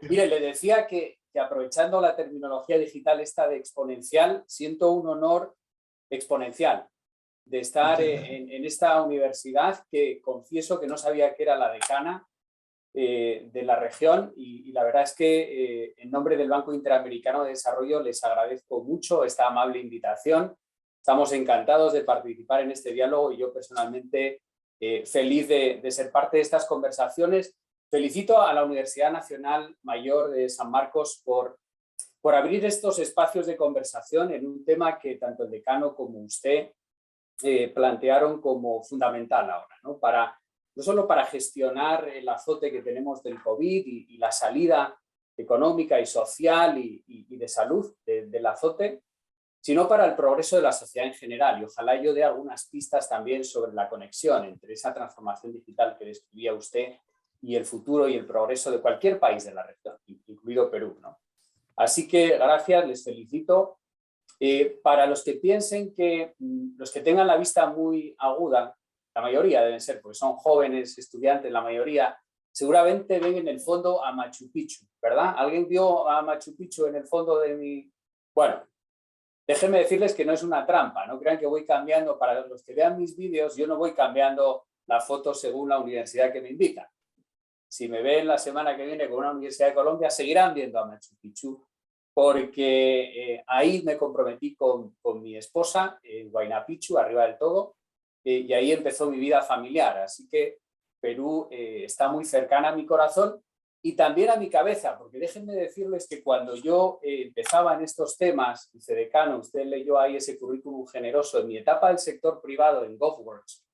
Mire, le decía que aprovechando la terminología digital esta de exponencial, siento un honor exponencial de estar en esta universidad que confieso que no sabía que era la decana de la región y la verdad es que en nombre del Banco Interamericano de Desarrollo les agradezco mucho esta amable invitación. Estamos encantados de participar en este diálogo y yo personalmente feliz de ser parte de estas conversaciones. Felicito a la Universidad Nacional Mayor de San Marcos por abrir estos espacios de conversación en un tema que tanto el decano como usted plantearon como fundamental ahora, ¿no? No solo para gestionar el azote que tenemos del COVID y la salida económica y social y de salud del azote, sino para el progreso de la sociedad en general. Y ojalá yo dé algunas pistas también sobre la conexión entre esa transformación digital que describía usted y el futuro y el progreso de cualquier país de la región, incluido Perú, ¿no? Así que gracias, les felicito. Para los que piensen que, los que tengan la vista muy aguda, la mayoría deben ser, porque son jóvenes, estudiantes, la mayoría, seguramente ven en el fondo a Machu Picchu, ¿verdad? ¿Alguien vio a Machu Picchu en el fondo de mi...? Bueno, déjenme decirles que no es una trampa, no crean que voy cambiando, para los que vean mis vídeos, yo no voy cambiando la foto según la universidad que me invita. Si me ven la semana que viene con una Universidad de Colombia, seguirán viendo a Machu Picchu, porque ahí me comprometí con mi esposa en Huayna Picchu, arriba del todo, y ahí empezó mi vida familiar. Así que Perú está muy cercana a mi corazón y también a mi cabeza, porque déjenme decirles que cuando yo empezaba en estos temas, vicedecano, usted leyó ahí ese currículum generoso, en mi etapa del sector privado en GovWorks,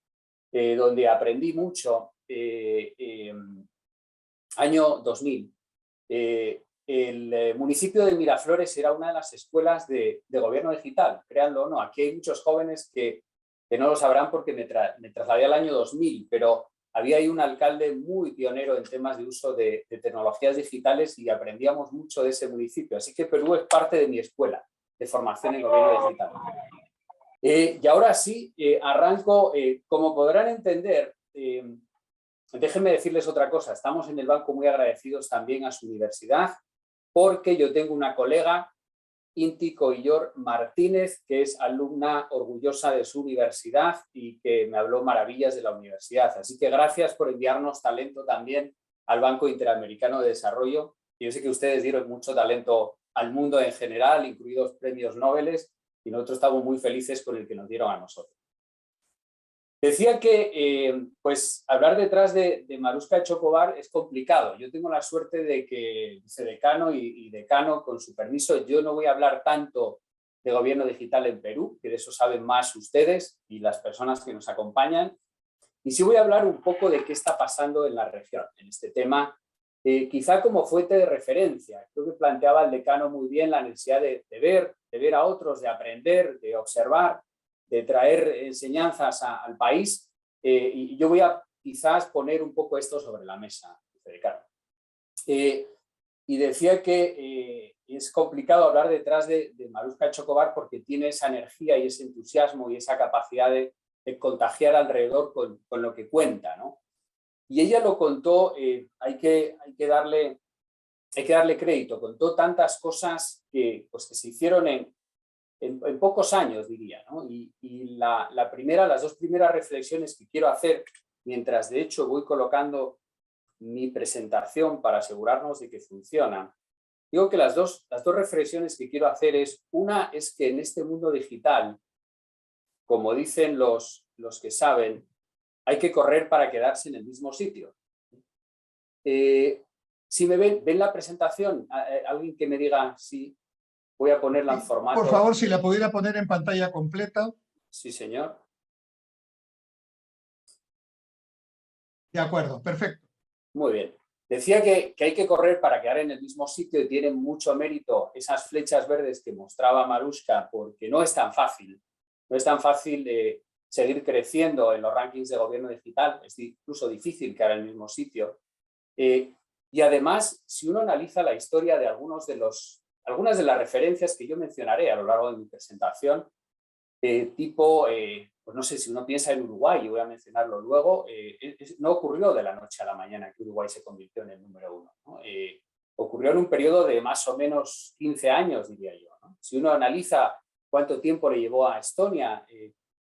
donde aprendí mucho, año 2000, el municipio de Miraflores era una de las escuelas de gobierno digital, créanlo o no. Aquí hay muchos jóvenes que no lo sabrán porque me trasladé al año 2000, pero había ahí un alcalde muy pionero en temas de uso de tecnologías digitales y aprendíamos mucho de ese municipio. Así que Perú es parte de mi escuela de formación en gobierno digital. Y ahora sí, arranco. Como podrán entender, déjenme decirles otra cosa. Estamos en el banco muy agradecidos también a su universidad, porque yo tengo una colega, Inti Coillor Martínez, que es alumna orgullosa de su universidad y que me habló maravillas de la universidad. Así que gracias por enviarnos talento también al Banco Interamericano de Desarrollo. Yo sé que ustedes dieron mucho talento al mundo en general, incluidos premios Nobel, y nosotros estamos muy felices con el que nos dieron a nosotros. Decía que pues hablar detrás de Maruska Chocobar es complicado. Yo tengo la suerte de que vicedecano y decano, con su permiso, yo no voy a hablar tanto de gobierno digital en Perú, que de eso saben más ustedes y las personas que nos acompañan, y sí voy a hablar un poco de qué está pasando en la región, en este tema, quizá como fuente de referencia. Creo que planteaba el decano muy bien la necesidad de ver a otros, de aprender, de observar, de traer enseñanzas al país, y yo voy a quizás poner un poco esto sobre la mesa, decano. Y decía que es complicado hablar detrás de Maruska Chocobar porque tiene esa energía y ese entusiasmo y esa capacidad de contagiar alrededor con lo que cuenta, ¿no? Y ella lo contó, hay que darle crédito, contó tantas cosas que se hicieron en pocos años, diría, ¿no? Y las dos primeras reflexiones que quiero hacer, mientras de hecho voy colocando mi presentación para asegurarnos de que funciona, digo que las dos reflexiones que quiero hacer una es que en este mundo digital, como dicen los que saben, hay que correr para quedarse en el mismo sitio. Si me ven la presentación, alguien que me diga si... Voy a ponerla en formato... Por favor, si la pudiera poner en pantalla completa. Sí, señor. De acuerdo, perfecto. Muy bien. Decía que hay que correr para quedar en el mismo sitio y tienen mucho mérito esas flechas verdes que mostraba Maruska, porque no es tan fácil. No es tan fácil de seguir creciendo en los rankings de gobierno digital. Es incluso difícil quedar en el mismo sitio. Y además, si uno analiza la historia de algunas de las referencias que yo mencionaré a lo largo de mi presentación, pues no sé, si uno piensa en Uruguay, yo voy a mencionarlo luego, no ocurrió de la noche a la mañana que Uruguay se convirtió en el número 1, ¿no? Ocurrió ocurrió en un periodo de más o menos 15 años, diría yo, ¿no? Si uno analiza cuánto tiempo le llevó a Estonia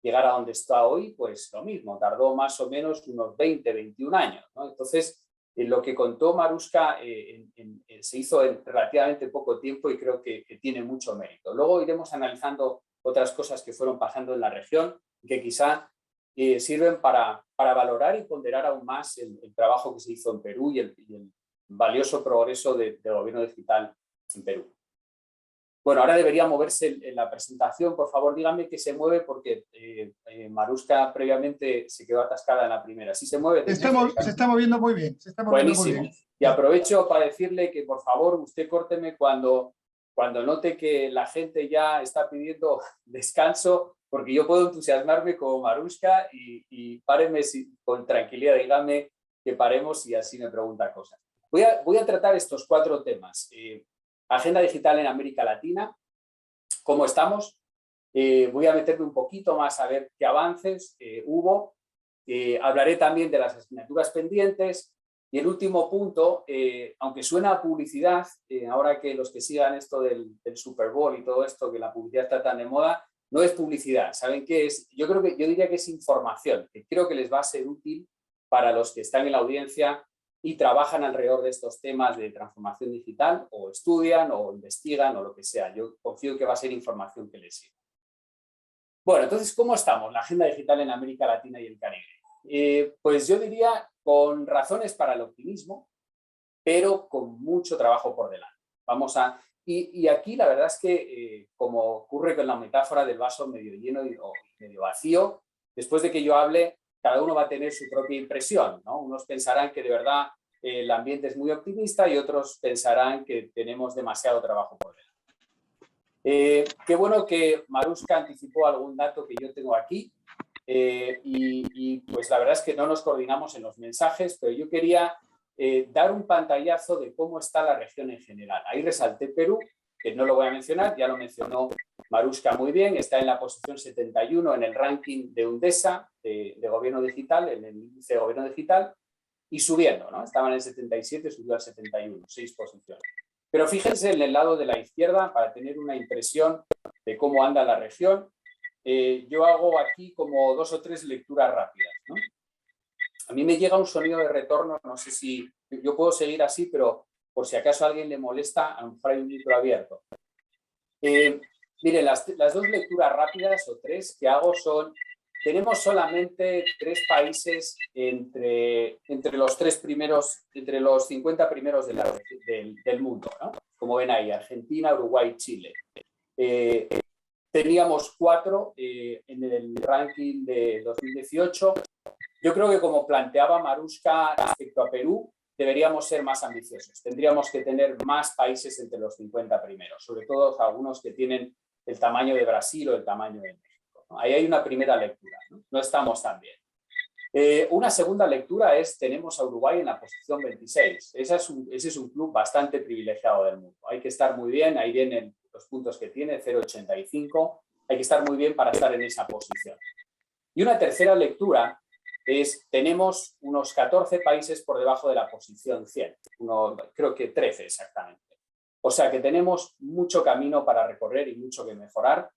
llegar a donde está hoy, pues lo mismo, tardó más o menos unos 20, 21 años, ¿no? Entonces, lo que contó Maruška se hizo en relativamente poco tiempo y creo que tiene mucho mérito. Luego iremos analizando otras cosas que fueron pasando en la región y que quizá sirven para valorar y ponderar aún más el trabajo que se hizo en Perú y el valioso progreso del gobierno digital en Perú. Bueno, ahora debería moverse en la presentación. Por favor, díganme que se mueve porque Maruška previamente se quedó atascada en la primera. ¿Sí se mueve? Se está moviendo muy bien. Se está moviendo Buenísimo. muy bien. Y aprovecho para decirle que, por favor, usted córteme cuando note que la gente ya está pidiendo descanso, porque yo puedo entusiasmarme como Maruška y párenme con tranquilidad. Díganme que paremos y así me pregunta cosas. Voy a tratar estos 4 temas. Agenda digital en América Latina, ¿cómo estamos? Voy a meterme un poquito más a ver qué avances hubo. Hablaré también de las asignaturas pendientes. Y el último punto, aunque suena a publicidad, ahora que los que sigan esto del Super Bowl y todo esto, que la publicidad está tan de moda, no es publicidad. ¿Saben qué es? Yo diría que es información, que creo que les va a ser útil para los que están en la audiencia y trabajan alrededor de estos temas de transformación digital, o estudian, o investigan, o lo que sea. Yo confío que va a ser información que les sirva. Bueno, entonces, ¿cómo estamos? La agenda digital en América Latina y el Caribe. Pues yo diría con razones para el optimismo, pero con mucho trabajo por delante. Y aquí la verdad es que, como ocurre con la metáfora del vaso medio lleno o medio vacío, después de que yo hable, cada uno va a tener su propia impresión, ¿no? Unos pensarán que de verdad el ambiente es muy optimista y otros pensarán que tenemos demasiado trabajo por delante. Qué bueno que Maruška anticipó algún dato que yo tengo aquí y pues la verdad es que no nos coordinamos en los mensajes, pero yo quería dar un pantallazo de cómo está la región en general. Ahí resalté Perú, que no lo voy a mencionar, ya lo mencionó Maruška muy bien, está en la posición 71 en el ranking de UNDESA, de gobierno digital, en el índice de gobierno digital, y subiendo, ¿no? Estaba en el 77, subió al 71, 6 posiciones. Pero fíjense en el lado de la izquierda para tener una impresión de cómo anda la región. Yo hago aquí como 2 o 3 lecturas rápidas, ¿no? A mí me llega un sonido de retorno, no sé si yo puedo seguir así, pero por si acaso a alguien le molesta, a lo mejor hay un micro abierto. Mire, las 2 lecturas rápidas o 3 que hago son, tenemos solamente 3 países entre los 3 primeros, entre los 50 primeros del mundo, ¿no? Como ven ahí, Argentina, Uruguay, Chile. Teníamos 4 en el ranking de 2018. Yo creo que, como planteaba Maruška respecto a Perú, deberíamos ser más ambiciosos. Tendríamos que tener más países entre los 50 primeros, sobre todo algunos que tienen el tamaño de Brasil o el tamaño de México, ¿no? Ahí hay una primera lectura, ¿no? No estamos tan bien. Una segunda lectura es, tenemos a Uruguay en la posición 26. Ese es un club bastante privilegiado del mundo. Hay que estar muy bien, ahí vienen los puntos que tiene, 0,85. Hay que estar muy bien para estar en esa posición. Y una tercera lectura es, tenemos unos 14 países por debajo de la posición 100, creo que 13 exactamente. O sea que tenemos mucho camino para recorrer y mucho que mejorar,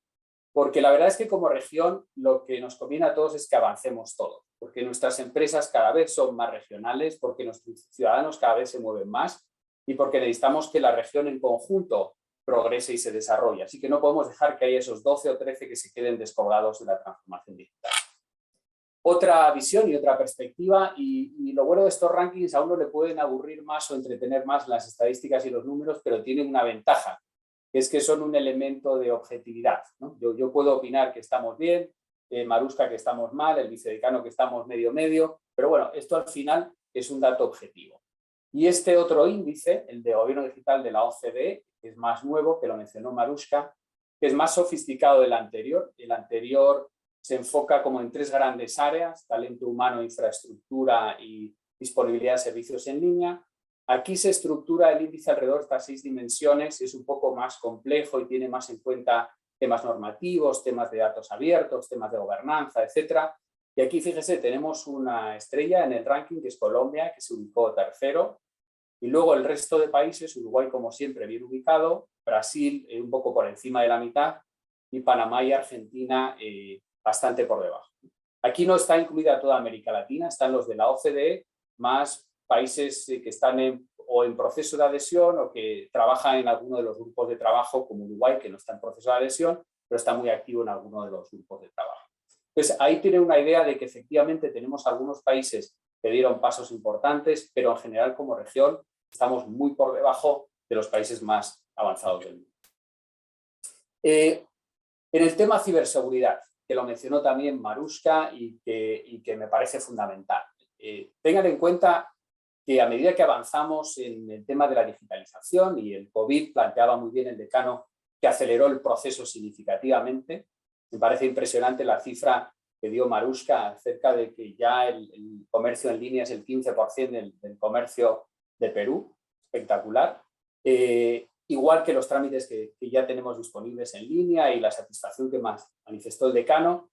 porque la verdad es que como región lo que nos conviene a todos es que avancemos todos, porque nuestras empresas cada vez son más regionales, porque nuestros ciudadanos cada vez se mueven más y porque necesitamos que la región en conjunto progrese y se desarrolle. Así que no podemos dejar que haya esos 12 o 13 que se queden descolgados de la transformación digital. Otra visión y otra perspectiva, y lo bueno de estos rankings, a uno le pueden aburrir más o entretener más las estadísticas y los números, pero tienen una ventaja, que es que son un elemento de objetividad, ¿no? Yo puedo opinar que estamos bien, Maruška que estamos mal, el vicedecano que estamos medio, pero bueno, esto al final es un dato objetivo. Y este otro índice, el de gobierno digital de la OCDE, que es más nuevo, que lo mencionó Maruška, que es más sofisticado del anterior. El anterior se enfoca como en 3 grandes áreas: talento humano, infraestructura y disponibilidad de servicios en línea. Aquí se estructura el índice alrededor de estas 6 dimensiones, es un poco más complejo y tiene más en cuenta temas normativos, temas de datos abiertos, temas de gobernanza, etcétera. Y aquí, fíjese, tenemos una estrella en el ranking, que es Colombia, que se ubicó tercero. Y luego el resto de países, Uruguay como siempre bien ubicado, Brasil un poco por encima de la mitad y Panamá y Argentina bastante por debajo. Aquí no está incluida toda América Latina, están los de la OCDE, más países que están en proceso de adhesión o que trabajan en alguno de los grupos de trabajo, como Uruguay, que no está en proceso de adhesión, pero está muy activo en alguno de los grupos de trabajo. Entonces, ahí tiene una idea de que efectivamente tenemos algunos países que dieron pasos importantes, pero en general como región estamos muy por debajo de los países más avanzados del mundo. En el tema ciberseguridad, que lo mencionó también Marushka y que me parece fundamental. Tengan en cuenta que a medida que avanzamos en el tema de la digitalización, y el COVID planteaba muy bien el decano que aceleró el proceso significativamente, me parece impresionante la cifra que dio Marushka acerca de que ya el comercio en línea es el 15% del comercio de Perú, espectacular. Igual que los trámites que ya tenemos disponibles en línea y la satisfacción que manifestó el decano,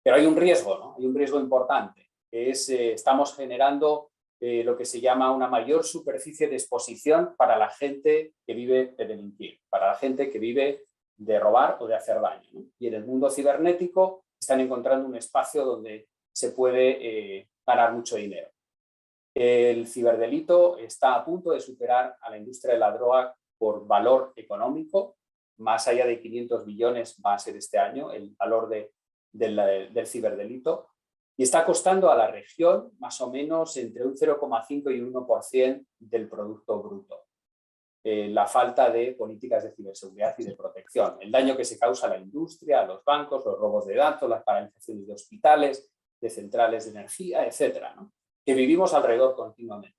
pero hay un riesgo, ¿no? Hay un riesgo importante, que es estamos generando lo que se llama una mayor superficie de exposición para la gente que vive de delinquir, para la gente que vive de robar o de hacer daño, ¿no? Y en el mundo cibernético están encontrando un espacio donde se puede ganar mucho dinero. El ciberdelito está a punto de superar a la industria de la droga por valor económico, más allá de 500 billones va a ser este año el valor del ciberdelito, y está costando a la región más o menos entre un 0,5 y un 1% del Producto Bruto. La falta de políticas de ciberseguridad y de protección, el daño que se causa a la industria, a los bancos, los robos de datos, las paralizaciones de hospitales, de centrales de energía, etcétera, ¿no? Que vivimos alrededor continuamente.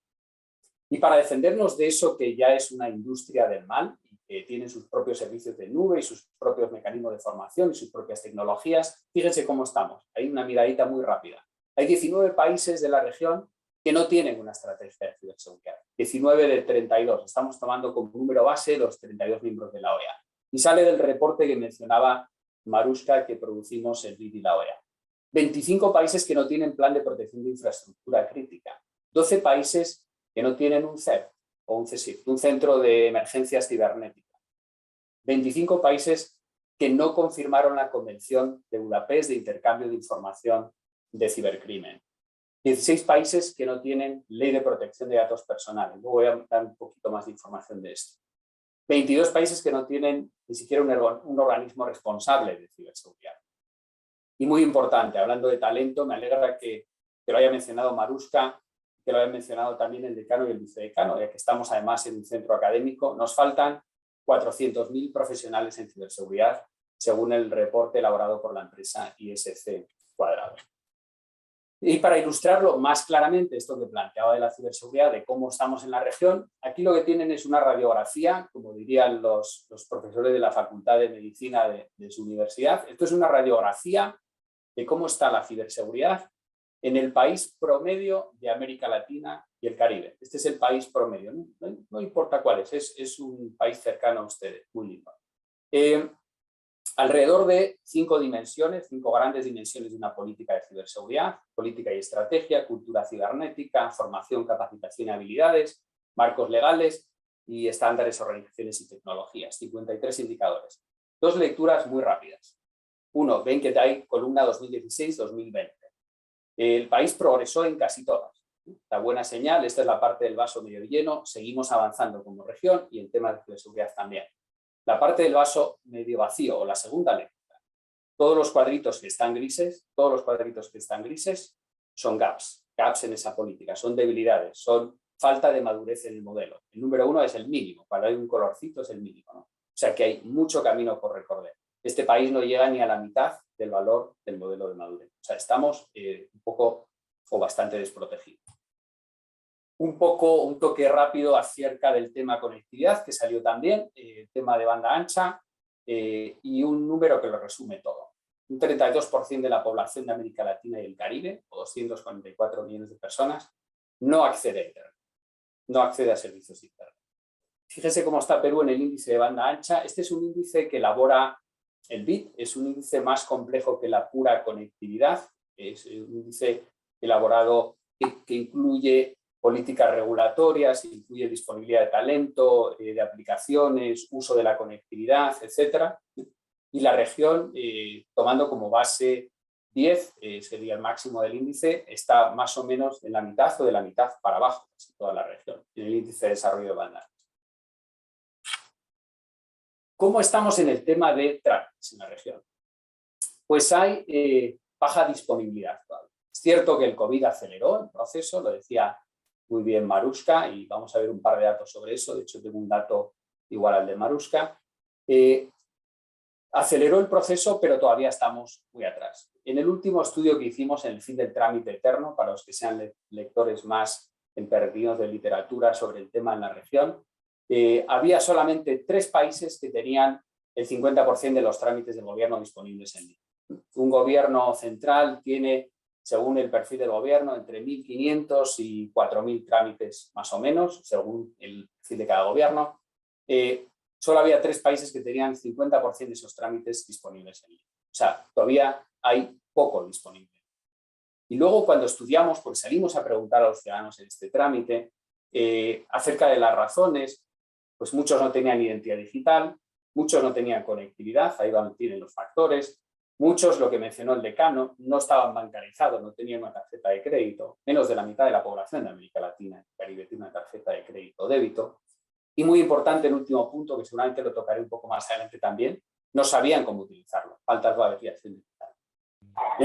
Y para defendernos de eso que ya es una industria del mal y que tiene sus propios servicios de nube y sus propios mecanismos de formación y sus propias tecnologías, fíjense cómo estamos. Hay una miradita muy rápida. Hay 19 países de la región que no tienen una estrategia de ciberseguridad. 19 de 32. Estamos tomando como número base los 32 miembros de la OEA. Y sale del reporte que mencionaba Marushka que producimos el BID y la OEA. 25 países que no tienen plan de protección de infraestructura crítica. 12 países que no tienen un CERT o un CSIC, un centro de emergencias cibernéticas. 25 países que no confirmaron la Convención de Budapest de intercambio de información de cibercrimen. 16 países que no tienen ley de protección de datos personales. Luego voy a dar un poquito más de información de esto. 22 países que no tienen ni siquiera un organismo responsable de ciberseguridad. Y muy importante, hablando de talento, me alegra que lo haya mencionado Marushka, que lo haya mencionado también el decano y el vicedecano, ya que estamos además en un centro académico. Nos faltan 400.000 profesionales en ciberseguridad, según el reporte elaborado por la empresa ISC Cuadrado. Y para ilustrarlo más claramente, esto que planteaba de la ciberseguridad, de cómo estamos en la región, aquí lo que tienen es una radiografía, como dirían los profesores de la Facultad de Medicina de su universidad. Esto es una radiografía de cómo está la ciberseguridad en el país promedio de América Latina y el Caribe. Este es el país promedio, no importa cuál es un país cercano a ustedes, muy lindo. Alrededor de 5 grandes dimensiones de una política de ciberseguridad: política y estrategia, cultura cibernética, formación, capacitación y habilidades, marcos legales y estándares, organizaciones y tecnologías. 53 indicadores. 2 lecturas muy rápidas. 1, ven que hay columna 2016-2020. El país progresó en casi todas. La buena señal, esta es la parte del vaso medio lleno, seguimos avanzando como región y en temas de ciberseguridad también. La parte del vaso medio vacío, o la segunda lectura. Todos los cuadritos que están grises, son gaps en esa política, son debilidades, son falta de madurez en el modelo. El número 1 es el mínimo, cuando hay un colorcito es el mínimo, ¿no? O sea que hay mucho camino por recorrer. Este país no llega ni a la mitad del valor del modelo de madurez. O sea, estamos un poco o bastante desprotegidos. Un toque rápido acerca del tema conectividad, que salió también, el tema de banda ancha, y un número que lo resume todo. Un 32% de la población de América Latina y el Caribe, o 244 millones de personas, no accede a Internet, no accede a servicios de Internet. Fíjese cómo está Perú en el índice de banda ancha. Este es un índice que elabora el BID, es un índice más complejo que la pura conectividad, es un índice elaborado que incluye políticas regulatorias, incluye disponibilidad de talento, de aplicaciones, uso de la conectividad, etcétera. Y la región, tomando como base 10, sería el máximo del índice, está más o menos en la mitad o de la mitad para abajo, casi toda la región, en el índice de desarrollo de banda. ¿Cómo estamos en el tema de trámites en la región? Pues hay baja disponibilidad todavía. Es cierto que el COVID aceleró el proceso, lo decía muy bien Maruska, y vamos a ver un par de datos sobre eso. De hecho, tengo un dato igual al de Maruska. Aceleró el proceso, pero todavía estamos muy atrás. En el último estudio que hicimos, en el fin del trámite eterno, para los que sean lectores más emperdidos de literatura sobre el tema en la región, había solamente 3 países que tenían el 50% de los trámites del gobierno disponibles en línea. Un gobierno central tiene, según el perfil del gobierno, entre 1.500 y 4.000 trámites más o menos, según el perfil de cada gobierno. Solo había 3 países que tenían 50% de esos trámites disponibles en línea. O sea, todavía hay poco disponible. Y luego cuando estudiamos, porque salimos a preguntar a los ciudadanos en este trámite, acerca de las razones, pues muchos no tenían identidad digital, muchos no tenían conectividad, ahí tienen los factores, muchos, lo que mencionó el decano, no estaban bancarizados, no tenían una tarjeta de crédito, menos de la mitad de la población de América Latina y Caribe tiene una tarjeta de crédito o débito. Y muy importante el último punto, que seguramente lo tocaré un poco más adelante también, no sabían cómo utilizarlo, falta de alfabetización digital. En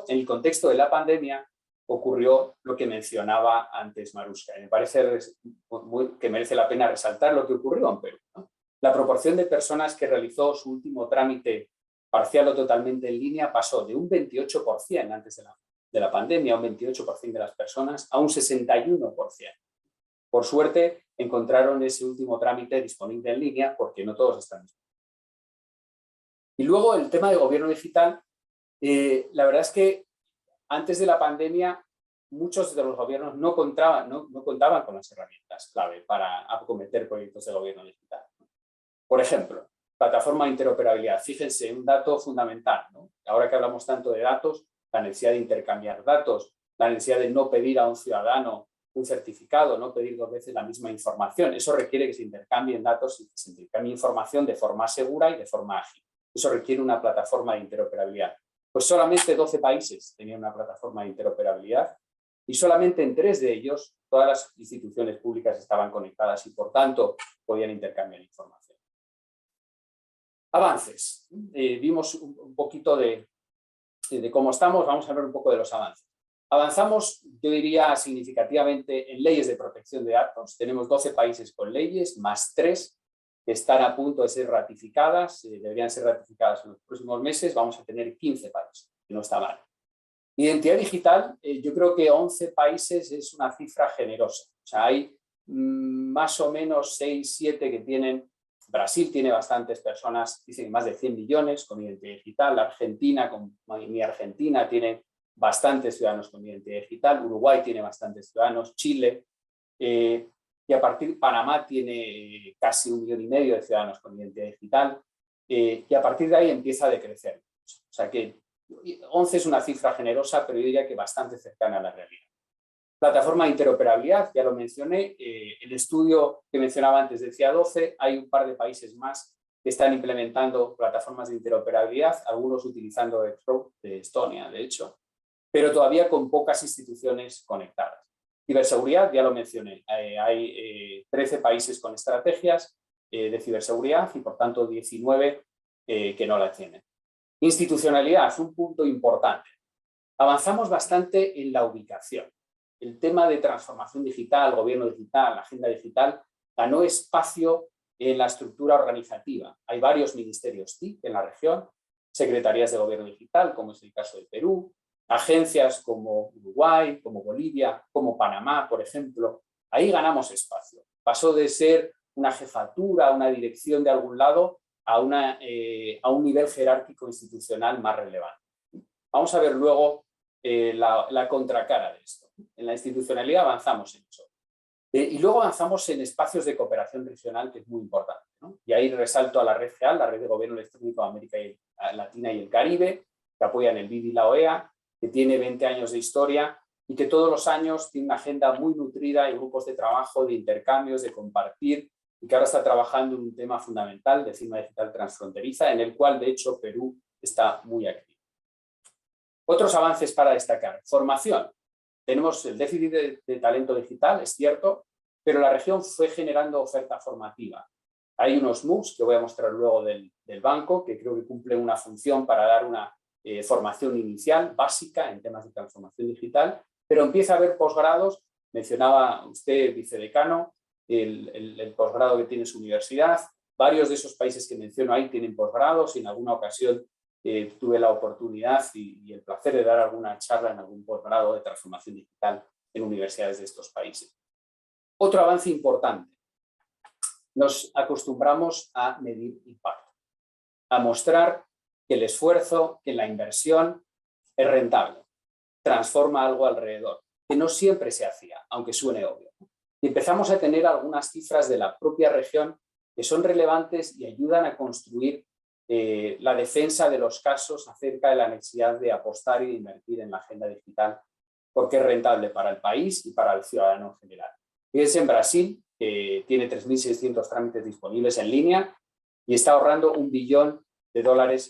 el contexto de la pandemia ocurrió lo que mencionaba antes Maruska. Y me parece que merece la pena resaltar lo que ocurrió en Perú, ¿no? La proporción de personas que realizó su último trámite parcial o totalmente en línea pasó de un 28% antes de la pandemia, un 28% de las personas, a un 61%. Por suerte, encontraron ese último trámite disponible en línea porque no todos están disponibles. Y luego el tema de gobierno digital, la verdad es que antes de la pandemia muchos de los gobiernos no contaban con las herramientas clave para acometer proyectos de gobierno digital. Por ejemplo, plataforma de interoperabilidad. Fíjense, un dato fundamental, ¿no? Ahora que hablamos tanto de datos, la necesidad de intercambiar datos, la necesidad de no pedir a un ciudadano un certificado, no pedir 2 veces la misma información. Eso requiere que se intercambien datos y que se intercambie información de forma segura y de forma ágil. Eso requiere una plataforma de interoperabilidad. Pues solamente 12 países tenían una plataforma de interoperabilidad y solamente en 3 de ellos todas las instituciones públicas estaban conectadas y por tanto podían intercambiar información. Avances. Vimos un poquito de cómo estamos, vamos a ver un poco de los avances. Avanzamos, yo diría, significativamente en leyes de protección de datos. Tenemos 12 países con leyes, más 3 que están a punto de ser ratificadas, deberían ser ratificadas en los próximos meses. Vamos a tener 15 países, que no está mal. Identidad digital, yo creo que 11 países es una cifra generosa. O sea, hay más o menos 6, 7 que tienen. Brasil tiene bastantes personas, dicen más de 100 millones con identidad digital. Argentina, como mi Argentina, tiene bastantes ciudadanos con identidad digital. Uruguay tiene bastantes ciudadanos. Chile. Y a partir Panamá tiene casi 1,5 millones de ciudadanos con identidad digital. Y a partir de ahí empieza a decrecer. O sea que 11 es una cifra generosa, pero yo diría que bastante cercana a la realidad. Plataforma de interoperabilidad, ya lo mencioné, el estudio que mencionaba antes decía 12, hay un par de países más que están implementando plataformas de interoperabilidad, algunos utilizando Xroad de Estonia, de hecho, pero todavía con pocas instituciones conectadas. Ciberseguridad, ya lo mencioné, hay 13 países con estrategias de ciberseguridad y por tanto 19 que no la tienen. Institucionalidad, un punto importante. Avanzamos bastante en la ubicación. El tema de transformación digital, gobierno digital, agenda digital, ganó espacio en la estructura organizativa. Hay varios ministerios TIC en la región, secretarías de gobierno digital, como es el caso de Perú, agencias como Uruguay, como Bolivia, como Panamá, por ejemplo. Ahí ganamos espacio. Pasó de ser una jefatura, una dirección de algún lado, a un nivel jerárquico institucional más relevante. Vamos a ver luego la contracara de esto. En la institucionalidad avanzamos en eso. Y luego avanzamos en espacios de cooperación regional, que es muy importante, ¿no? Y ahí resalto a la red GEAL, la Red de Gobierno Electrónico de América Latina y el Caribe, que apoyan el BID y la OEA, que tiene 20 años de historia y que todos los años tiene una agenda muy nutrida y grupos de trabajo, de intercambios, de compartir, y que ahora está trabajando en un tema fundamental de firma digital transfronteriza, en el cual, de hecho, Perú está muy activo. Otros avances para destacar. Formación. Tenemos el déficit de talento digital, es cierto, pero la región fue generando oferta formativa. Hay unos MOOCs que voy a mostrar luego del banco, que creo que cumplen una función para dar una formación inicial, básica, en temas de transformación digital, pero empieza a haber posgrados. Mencionaba usted, vicedecano, el posgrado que tiene su universidad. Varios de esos países que menciono ahí tienen posgrados y en alguna ocasión tuve la oportunidad y el placer de dar alguna charla en algún posgrado de transformación digital en universidades de estos países. Otro avance importante. Nos acostumbramos a medir impacto, a mostrar que el esfuerzo, que la inversión es rentable, transforma algo alrededor, que no siempre se hacía, aunque suene obvio. Y empezamos a tener algunas cifras de la propia región que son relevantes y ayudan a construir la defensa de los casos acerca de la necesidad de apostar y de invertir en la agenda digital, porque es rentable para el país y para el ciudadano en general. Fíjense en Brasil, que tiene 3.600 trámites disponibles en línea y está ahorrando $1 billón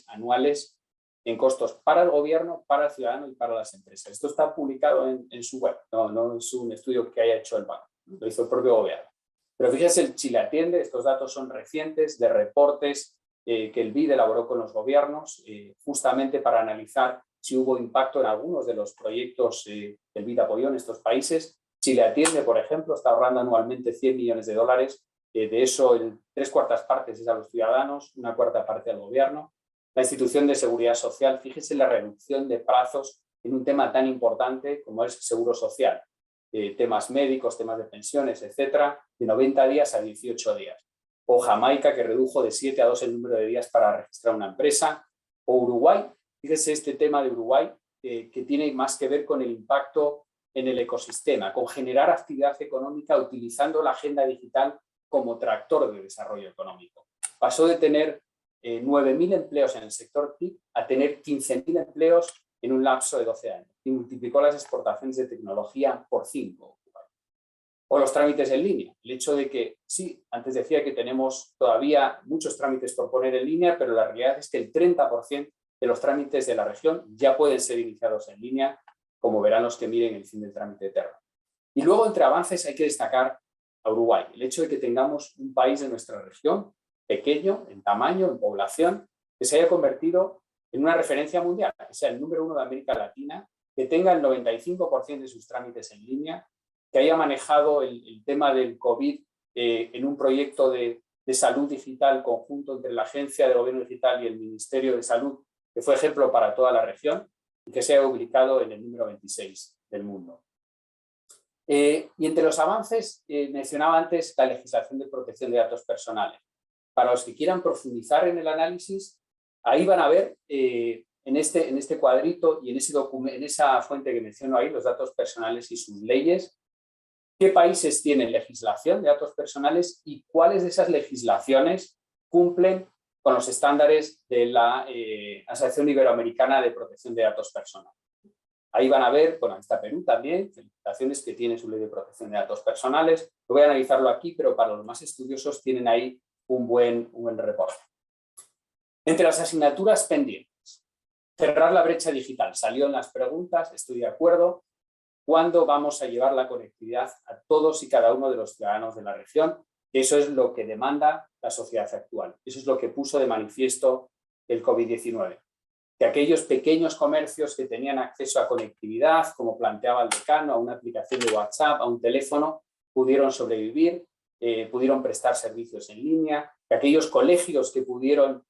anuales en costos para el gobierno, para el ciudadano y para las empresas. Esto está publicado en su web, no es un estudio que haya hecho el banco, lo hizo el propio gobierno. Pero fíjense, el Chile Atiende, estos datos son recientes de reportes que el BID elaboró con los gobiernos justamente para analizar si hubo impacto en algunos de los proyectos que el BID apoyó en estos países. Chile Atiende, por ejemplo, está ahorrando anualmente $100 millones. De eso, 3/4 partes es a los ciudadanos, 1/4 parte al gobierno. La institución de seguridad social, fíjese la reducción de plazos en un tema tan importante como es seguro social. Temas médicos, temas de pensiones, etcétera, de 90 días a 18 días. O Jamaica, que redujo de 7 a 2 el número de días para registrar una empresa. O Uruguay, fíjese este tema de Uruguay, que tiene más que ver con el impacto en el ecosistema, con generar actividad económica utilizando la agenda digital como tractor de desarrollo económico. Pasó de tener 9.000 empleos en el sector TIC a tener 15.000 empleos en un lapso de 12 años y multiplicó las exportaciones de tecnología por 5. O los trámites en línea. El hecho de que, sí, antes decía que tenemos todavía muchos trámites por poner en línea, pero la realidad es que el 30% de los trámites de la región ya pueden ser iniciados en línea, como verán los que miren el fin del trámite eterno. Y luego, entre avances, hay que destacar a Uruguay. El hecho de que tengamos un país de nuestra región, pequeño en tamaño, en población, que se haya convertido en una referencia mundial, que sea el número 1 de América Latina, que tenga el 95% de sus trámites en línea, que haya manejado el tema del COVID en un proyecto de salud digital conjunto entre la Agencia de Gobierno Digital y el Ministerio de Salud, que fue ejemplo para toda la región, y que se haya ubicado en el número 26 del mundo. Y entre los avances, mencionaba antes la legislación de protección de datos personales. Para los que quieran profundizar en el análisis, ahí van a ver en este cuadrito y en esa fuente que menciono ahí, los datos personales y sus leyes, qué países tienen legislación de datos personales y cuáles de esas legislaciones cumplen con los estándares de la Asociación Iberoamericana de Protección de Datos Personales. Ahí van a ver, bueno, está Perú también, felicitaciones, que tiene su ley de protección de datos personales. No voy a analizarlo aquí, pero para los más estudiosos tienen ahí un buen reporte. Entre las asignaturas pendientes, cerrar la brecha digital. Salió en las preguntas, estoy de acuerdo. ¿Cuándo vamos a llevar la conectividad a todos y cada uno de los ciudadanos de la región? Eso es lo que demanda la sociedad actual. Eso es lo que puso de manifiesto el COVID-19. Que aquellos pequeños comercios que tenían acceso a conectividad, como planteaba el decano, a una aplicación de WhatsApp, a un teléfono, pudieron sobrevivir, pudieron prestar servicios en línea, que aquellos colegios que tuvieron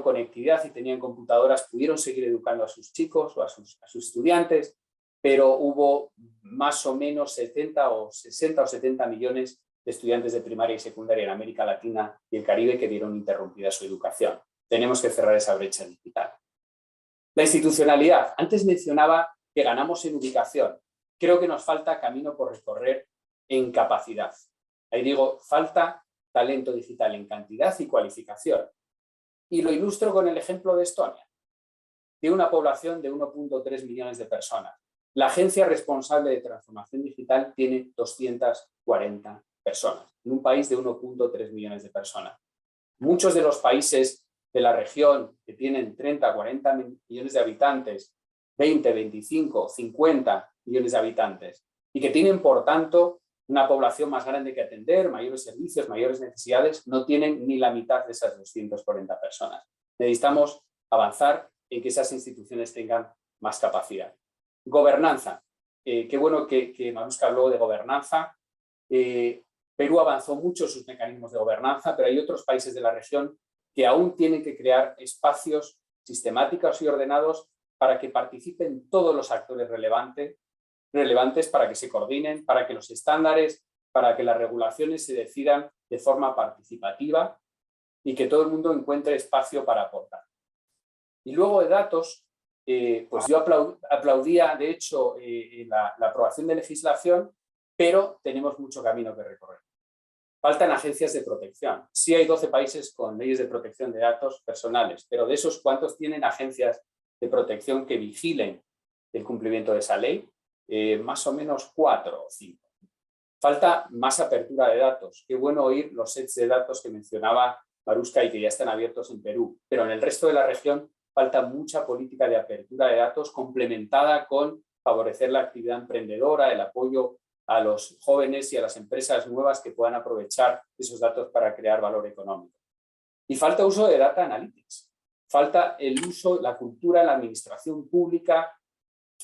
conectividad y tenían computadoras pudieron seguir educando a sus chicos o a sus estudiantes, pero hubo más o menos 60 o 70 millones de estudiantes de primaria y secundaria en América Latina y el Caribe que vieron interrumpida su educación. Tenemos que cerrar esa brecha digital. La institucionalidad. Antes mencionaba que ganamos en ubicación. Creo que nos falta camino por recorrer en capacidad. Ahí digo, falta talento digital en cantidad y cualificación. Y lo ilustro con el ejemplo de Estonia. Tiene una población de 1.3 millones de personas. La agencia responsable de transformación digital tiene 240 personas, en un país de 1,3 millones de personas. Muchos de los países de la región que tienen 30, 40 millones de habitantes, 20, 25, 50 millones de habitantes, y que tienen, por tanto, una población más grande que atender, mayores servicios, mayores necesidades, no tienen ni la mitad de esas 240 personas. Necesitamos avanzar en que esas instituciones tengan más capacidad. Gobernanza. Qué bueno que Maruska habló de gobernanza. Perú avanzó mucho sus mecanismos de gobernanza, pero hay otros países de la región que aún tienen que crear espacios sistemáticos y ordenados para que participen todos los actores relevantes para que se coordinen, para que los estándares, para que las regulaciones se decidan de forma participativa y que todo el mundo encuentre espacio para aportar. Y luego de datos, pues yo aplaudía, de hecho, la aprobación de legislación, pero tenemos mucho camino que recorrer. Faltan agencias de protección. Sí hay 12 países con leyes de protección de datos personales, pero de esos, ¿cuántos tienen agencias de protección que vigilen el cumplimiento de esa ley? Más o menos 4 o 5. Falta más apertura de datos. Qué bueno oír los sets de datos que mencionaba Maruska y que ya están abiertos en Perú, pero en el resto de la región falta mucha política de apertura de datos complementada con favorecer la actividad emprendedora, el apoyo a los jóvenes y a las empresas nuevas que puedan aprovechar esos datos para crear valor económico. Y falta uso de data analytics. Falta el uso, la cultura en la administración pública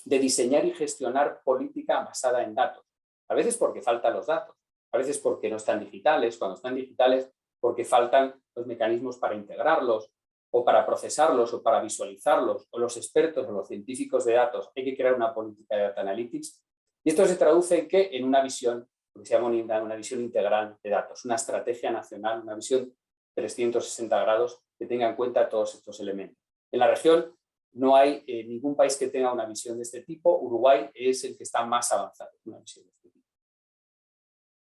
de diseñar y gestionar política basada en datos. A veces porque faltan los datos, a veces porque no están digitales, cuando están digitales porque faltan los mecanismos para integrarlos o para procesarlos o para visualizarlos, o los expertos o los científicos de datos. Hay que crear una política de data analytics. Y esto se traduce en que en una visión, lo que se llama una visión integral de datos, una estrategia nacional, una visión 360 grados que tenga en cuenta todos estos elementos. En la región no hay ningún país que tenga una visión de este tipo. Uruguay es el que está más avanzado en una visión de este tipo.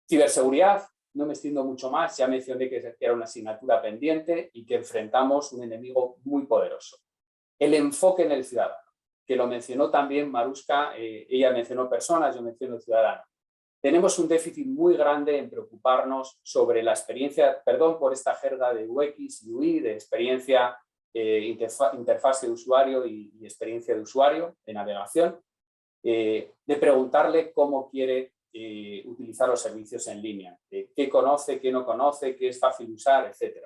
Ciberseguridad, no me extiendo mucho más, ya mencioné que era una asignatura pendiente y que enfrentamos un enemigo muy poderoso. El enfoque en el ciudadano, que lo mencionó también Maruska, ella mencionó personas, yo menciono ciudadano. Tenemos un déficit muy grande en preocuparnos sobre la experiencia, perdón por esta jerga de UX y UI, de experiencia, interfase de usuario y experiencia de usuario de navegación, de preguntarle cómo quiere utilizar los servicios en línea, qué conoce, qué no conoce, qué es fácil usar, etc.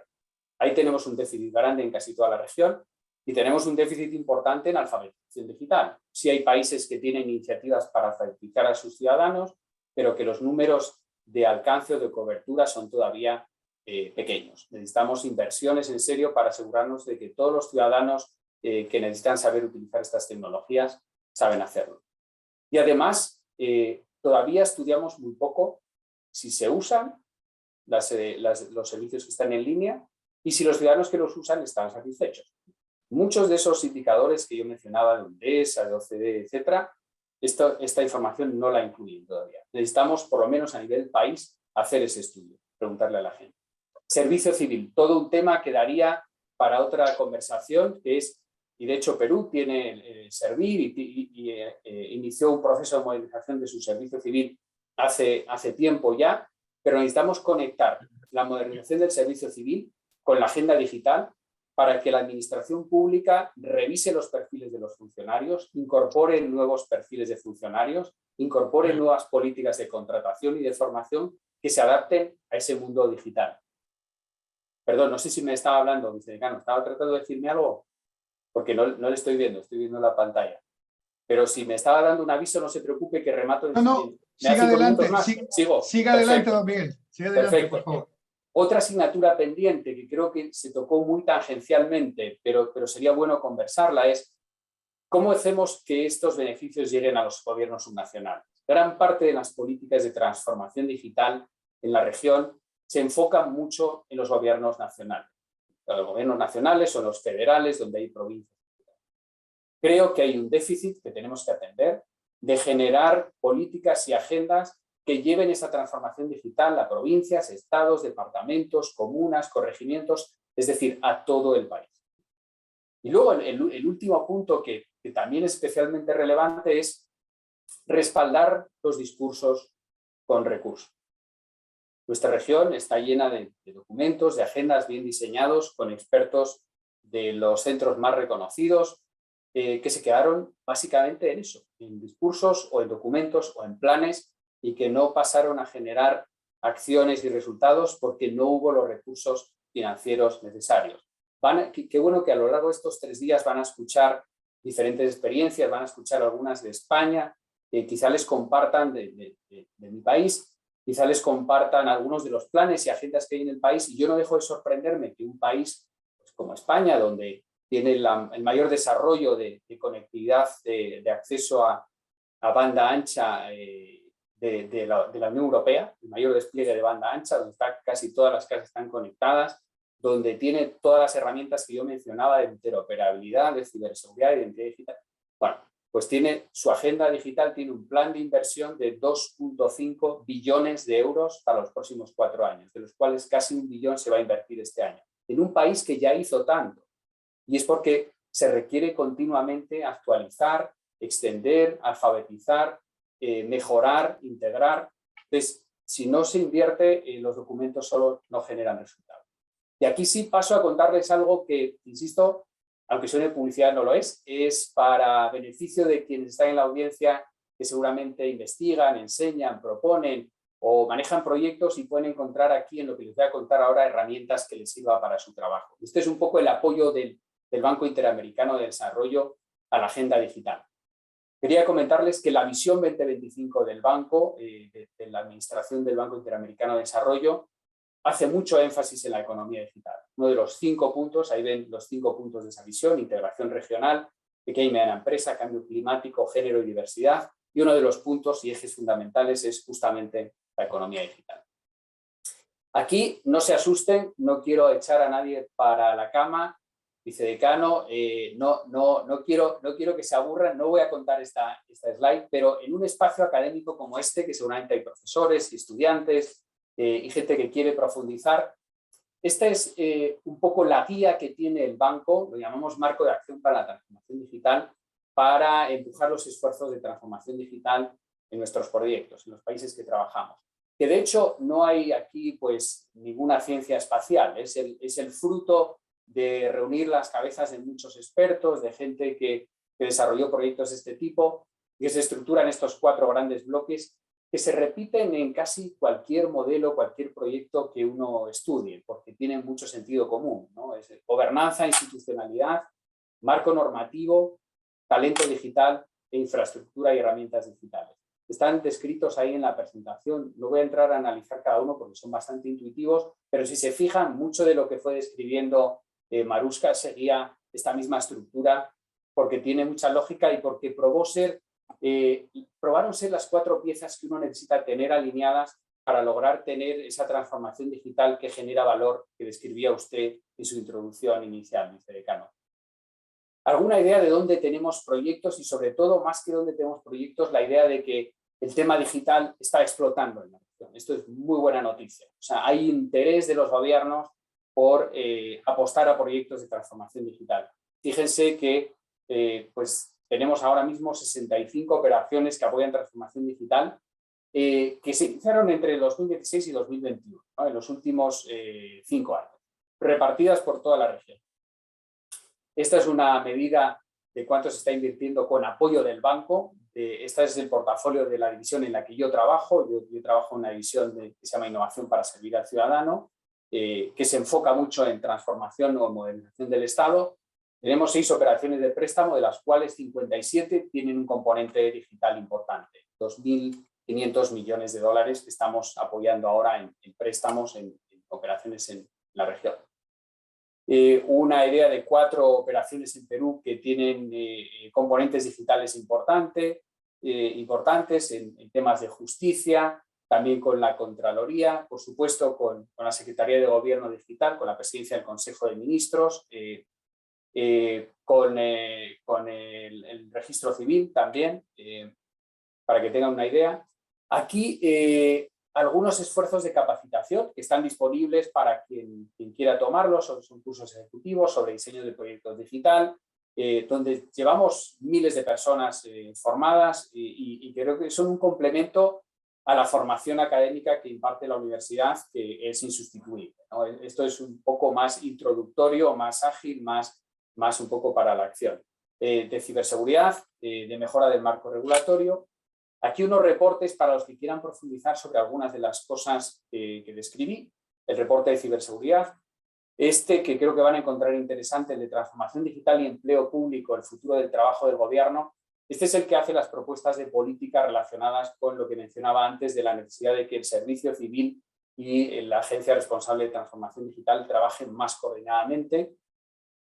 Ahí tenemos un déficit grande en casi toda la región y tenemos un déficit importante en alfabetización digital. Sí hay países que tienen iniciativas para alfabetizar a sus ciudadanos, pero que los números de alcance o de cobertura son todavía pequeños. Necesitamos inversiones en serio para asegurarnos de que todos los ciudadanos que necesitan saber utilizar estas tecnologías saben hacerlo. Y además, todavía estudiamos muy poco si se usan los servicios que están en línea y si los ciudadanos que los usan están satisfechos. Muchos de esos indicadores que yo mencionaba de UNDESA, de OCDE, etcétera, esta información no la incluyen todavía. Necesitamos, por lo menos a nivel país, hacer ese estudio, preguntarle a la gente. Servicio civil, todo un tema que daría para otra conversación, que es, y de hecho Perú tiene Servir y inició un proceso de modernización de su servicio civil hace tiempo ya, pero necesitamos conectar la modernización del servicio civil con la agenda digital para que la administración pública revise los perfiles de los funcionarios, incorpore nuevos perfiles de funcionarios, incorpore nuevas políticas de contratación y de formación que se adapten a ese mundo digital. Perdón, no sé si me estaba hablando, vicedecano, ¿estaba tratando de decirme algo? Porque no le estoy viendo la pantalla. Pero si me estaba dando un aviso, no se preocupe que remato en No, siga adelante, siga adelante, don Miguel, siga adelante, por favor. Otra asignatura pendiente que creo que se tocó muy tangencialmente, pero sería bueno conversarla, es cómo hacemos que estos beneficios lleguen a los gobiernos subnacionales. Gran parte de las políticas de transformación digital en la región se enfocan mucho en los gobiernos nacionales. Los gobiernos nacionales o los federales, donde hay provincias. Creo que hay un déficit que tenemos que atender de generar políticas y agendas que lleven esa transformación digital a provincias, estados, departamentos, comunas, corregimientos, es decir, a todo el país. Y luego el último punto que también es especialmente relevante es respaldar los discursos con recursos. Nuestra región está llena de documentos, de agendas bien diseñados con expertos de los centros más reconocidos que se quedaron básicamente en eso, en discursos o en documentos o en planes y que no pasaron a generar acciones y resultados porque no hubo los recursos financieros necesarios. Qué bueno que a lo largo de estos 3 días van a escuchar diferentes experiencias, van a escuchar algunas de España, quizá les compartan de mi país, quizá les compartan algunos de los planes y agendas que hay en el país, y yo no dejo de sorprenderme que un país pues, como España, donde tiene el mayor desarrollo de conectividad, de acceso a banda ancha de la Unión Europea, el mayor despliegue de banda ancha, donde casi todas las casas están conectadas, donde tiene todas las herramientas que yo mencionaba de interoperabilidad, de ciberseguridad, de identidad digital. Bueno, pues tiene su agenda digital, tiene un plan de inversión de 2,5 billones de euros para los próximos 4 años, de los cuales casi 1 billón se va a invertir este año, en un país que ya hizo tanto. Y es porque se requiere continuamente actualizar, extender, alfabetizar, mejorar, integrar. Entonces, si no se invierte, los documentos solo no generan resultados. Y aquí sí paso a contarles algo que, insisto, aunque suene publicidad, no lo es para beneficio de quienes están en la audiencia, que seguramente investigan, enseñan, proponen o manejan proyectos y pueden encontrar aquí, en lo que les voy a contar ahora, herramientas que les sirvan para su trabajo. Este es un poco el apoyo del Banco Interamericano de Desarrollo a la agenda digital. Quería comentarles que la visión 2025 del banco, de la administración del Banco Interamericano de Desarrollo, hace mucho énfasis en la economía digital. Uno de los 5 puntos, ahí ven los 5 puntos de esa visión: integración regional, pequeña y mediana empresa, cambio climático, género y diversidad. Y uno de los puntos y ejes fundamentales es justamente la economía digital. Aquí no se asusten, no quiero echar a nadie para la cama, vicedecano, no quiero que se aburran, no voy a contar esta slide, pero en un espacio académico como este, que seguramente hay profesores y estudiantes y gente que quiere profundizar, esta es un poco la guía que tiene el banco, lo llamamos marco de acción para la transformación digital, para empujar los esfuerzos de transformación digital en nuestros proyectos, en los países que trabajamos. Que de hecho no hay aquí pues ninguna ciencia espacial, es el fruto de reunir las cabezas de muchos expertos, de gente que desarrolló proyectos de este tipo, y que se estructuran estos 4 grandes bloques que se repiten en casi cualquier modelo, cualquier proyecto que uno estudie, porque tienen mucho sentido común, ¿no? Es gobernanza, institucionalidad, marco normativo, talento digital e infraestructura y herramientas digitales. Están descritos ahí en la presentación, no voy a entrar a analizar cada uno porque son bastante intuitivos, pero si se fijan, mucho de lo que fue describiendo Maruska seguía esta misma estructura porque tiene mucha lógica y porque probaron ser las 4 piezas que uno necesita tener alineadas para lograr tener esa transformación digital que genera valor que describía usted en su introducción inicial, vicedecano. ¿Alguna idea de dónde tenemos proyectos y sobre todo, más que dónde tenemos proyectos, la idea de que el tema digital está explotando en la región? Esto es muy buena noticia. O sea, hay interés de los gobiernos por apostar a proyectos de transformación digital. Fíjense que pues tenemos ahora mismo 65 operaciones que apoyan transformación digital que se iniciaron entre 2016 y 2021, ¿no? En los últimos 5 años, repartidas por toda la región. Esta es una medida de cuánto se está invirtiendo con apoyo del banco. Este es el portafolio de la división en la que yo trabajo. Yo trabajo en una división que se llama Innovación para Servir al Ciudadano, que se enfoca mucho en transformación o modernización del Estado. Tenemos 6 operaciones de préstamo, de las cuales 57 tienen un componente digital importante. 2.500 millones de dólares que estamos apoyando ahora en préstamos, en operaciones en la región. Una idea de 4 operaciones en Perú que tienen componentes digitales importantes en temas de justicia, también con la Contraloría, por supuesto con la Secretaría de Gobierno Digital, con la Presidencia del Consejo de Ministros, con el Registro Civil también, para que tengan una idea. Aquí algunos esfuerzos de capacitación que están disponibles para quien quiera tomarlos, son cursos ejecutivos sobre diseño de proyectos digital, donde llevamos miles de personas formadas y creo que son un complemento a la formación académica que imparte la universidad, que es insustituible, ¿no? Esto es un poco más introductorio, más ágil, más un poco para la acción. De ciberseguridad, de mejora del marco regulatorio. Aquí unos reportes para los que quieran profundizar sobre algunas de las cosas que describí. El reporte de ciberseguridad, que creo que van a encontrar interesante, el de transformación digital y empleo público, el futuro del trabajo del gobierno. Este es el que hace las propuestas de política relacionadas con lo que mencionaba antes de la necesidad de que el servicio civil y la agencia responsable de transformación digital trabajen más coordinadamente.